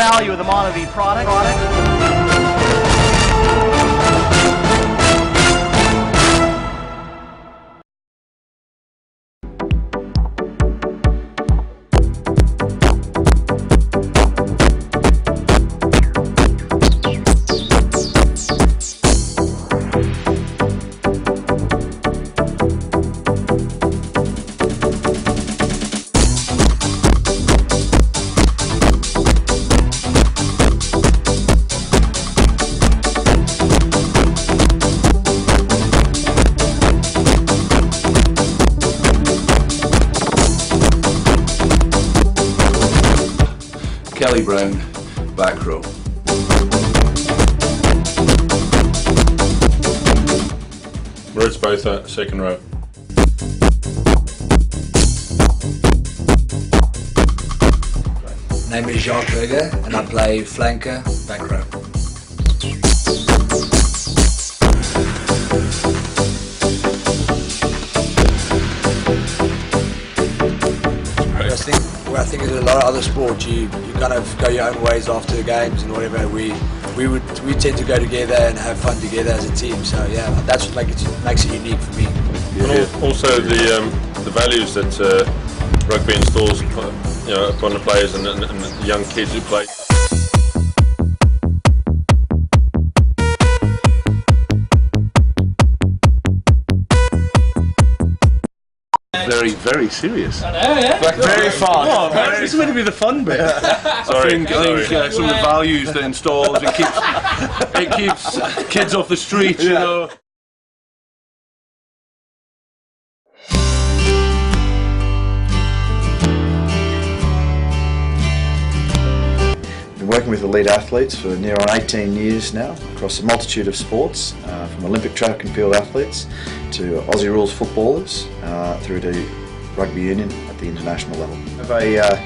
value of the MONAVIE product. Kelly Brown, back row. Roots both at second row. Name is Jacques Berger and I play flanker, back row. I think in a lot of other sports, you kind of go your own ways after the games and whatever. We tend to go together and have fun together as a team. So yeah, that's what makes it unique for me. And also the values that rugby installs, upon the players and the young kids who play. Very, very serious. I know, yeah. Very fun. Come on, this is meant to be the fun bit. I think some of the values that installs, it keeps kids off the street, you know. Been working with elite athletes for near on 18 years now, across a multitude of sports, from Olympic track and field athletes to Aussie rules footballers, through to rugby union at the international level. We have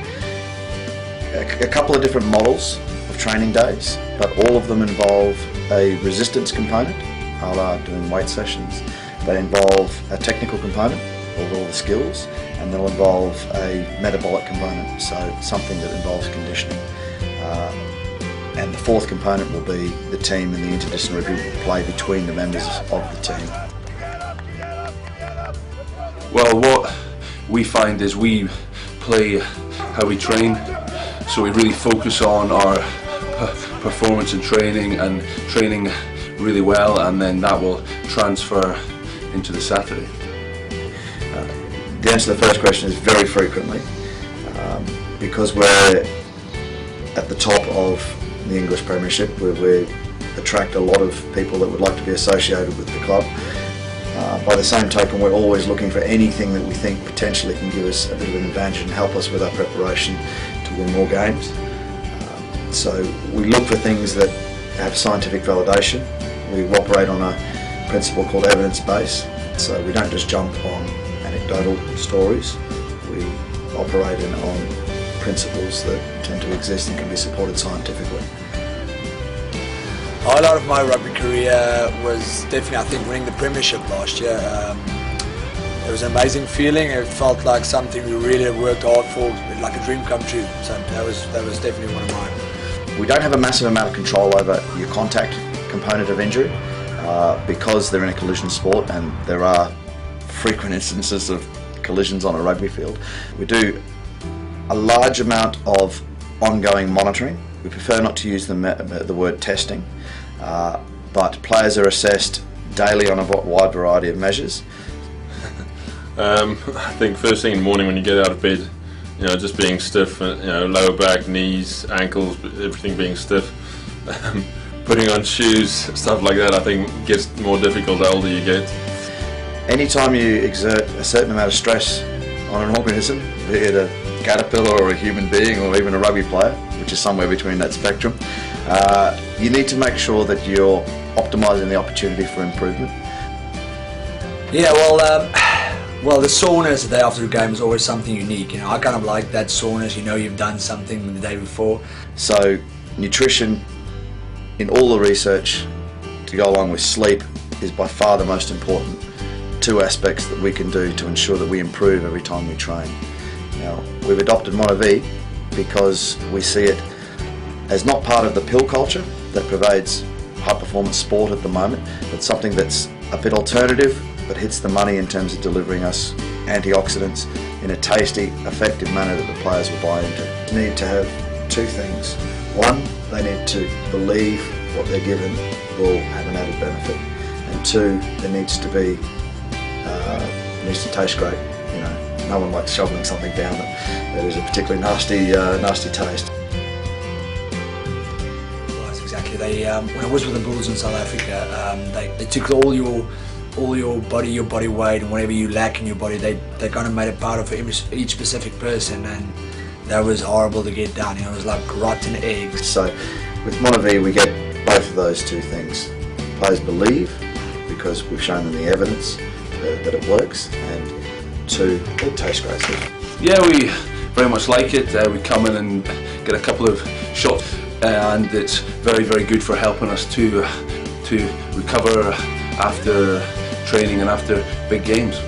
a couple of different models of training days, but all of them involve a resistance component, a la doing weight sessions. They involve a technical component of all the skills, and they'll involve a metabolic component, so something that involves conditioning. And the fourth component will be the team and the interdisciplinary play between the members of the team. Well, what we find is we play how we train, so we really focus on our performance and training really well, and then that will transfer into the Saturday. The answer to the first question is very frequently, because we're at the top of the English Premiership, where we attract a lot of people that would like to be associated with the club. By the same token, we're always looking for anything that we think potentially can give us a bit of an advantage and help us with our preparation to win more games. So we look for things that have scientific validation. We operate on a principle called evidence-based, so we don't just jump on anecdotal stories. We operate on principles that tend to exist and can be supported scientifically. A highlight of my rugby career was definitely, I think, winning the Premiership last year. It was an amazing feeling. It felt like something we really have worked hard for, like a dream come true. So that was definitely one of mine. We don't have a massive amount of control over your contact component of injury because they're in a collision sport and there are frequent instances of collisions on a rugby field. We do a large amount of ongoing monitoring. We prefer not to use the word testing, but players are assessed daily on a wide variety of measures. I think first thing in the morning when you get out of bed, just being stiff, lower back, knees, ankles, everything being stiff. Putting on shoes, stuff like that, I think gets more difficult the older you get. Anytime you exert a certain amount of stress on an organism, be it a caterpillar or a human being or even a rugby player, which is somewhere between that spectrum, you need to make sure that you're optimising the opportunity for improvement. Yeah, well, the soreness the day after a game is always something unique. I kind of like that soreness. You've done something the day before. So nutrition, in all the research to go along with sleep, is by far the most important two aspects that we can do to ensure that we improve every time we train. Now, we've adopted MONAVIE because we see it as not part of the pill culture that pervades high performance sport at the moment, but something that's a bit alternative but hits the money in terms of delivering us antioxidants in a tasty, effective manner that the players will buy into. They need to have two things. One, they need to believe what they're given will have an added benefit, and two, there needs to be, it needs to taste great. You know, no one likes shoveling something down that is a particularly nasty taste. Exactly. When I was with the Bulls in South Africa, they took all your body weight, and whatever you lack in your body, they kind of made it part of each specific person, and that was horrible to get done. You know, it was like rotten eggs. So with MONAVIE we get both of those two things. Players believe because we've shown them the evidence that it works, and two, it tastes great. Yeah, we very much like it. We come in and get a couple of shots, and it's very, very good for helping us to recover after training and after big games.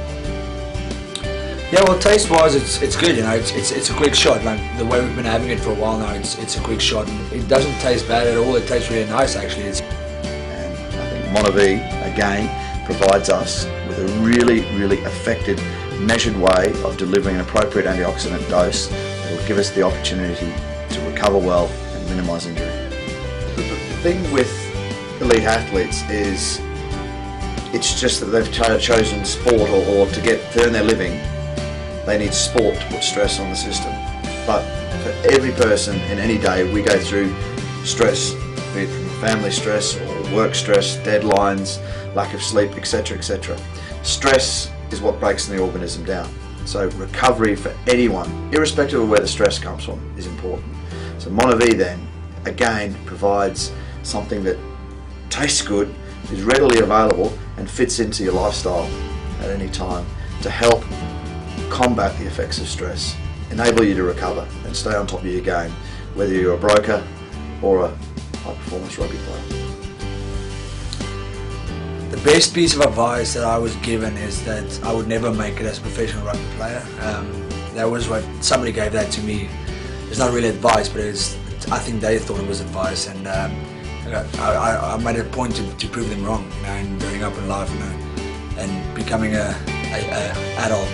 Yeah, well, taste-wise, it's good. You know, it's a quick shot. Like the way we've been having it for a while now, it's a quick shot. And it doesn't taste bad at all. It tastes really nice, actually. And I think MONAVIE again provides us with a really, really effective, measured way of delivering an appropriate antioxidant dose that will give us the opportunity to recover well and minimise injury. The thing with elite athletes is it's just that they've chosen sport or to earn their living. They need sport to put stress on the system. But for every person in any day, we go through stress, be it from family stress or work stress, deadlines, lack of sleep, etc., etc. Stress is what breaks the organism down. So recovery for anyone, irrespective of where the stress comes from, is important. So MONAVIE then, again, provides something that tastes good, is readily available and fits into your lifestyle at any time to help combat the effects of stress, enable you to recover and stay on top of your game, whether you're a broker or a high performance rugby player. The best piece of advice that I was given is that I would never make it as a professional rugby player. That was what somebody gave that to me. It's not really advice, but I think they thought it was advice, and I made it a point to prove them wrong, you know, and growing up in life, you know, and becoming a adult.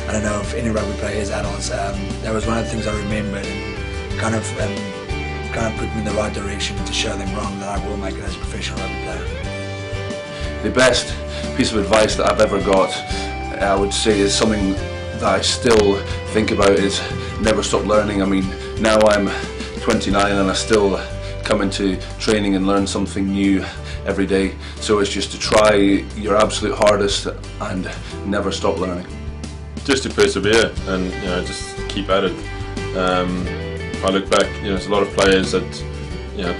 I don't know if any rugby player is adults. That was one of the things I remembered, and kind of put me in the right direction to show them wrong, that I will make it as a professional rugby player. The best piece of advice that I've ever got, I would say, is something that I still think about, is never stop learning. I mean, now I'm 29 and I still come into training and learn something new every day. So it's just to try your absolute hardest and never stop learning. Just to persevere and, you know, just keep at it. If I look back, you know, there's a lot of players that, you know,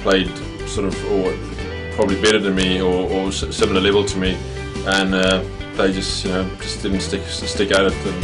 played sort of, or probably better than me or similar level to me, and they just, you know, just didn't stick at it. And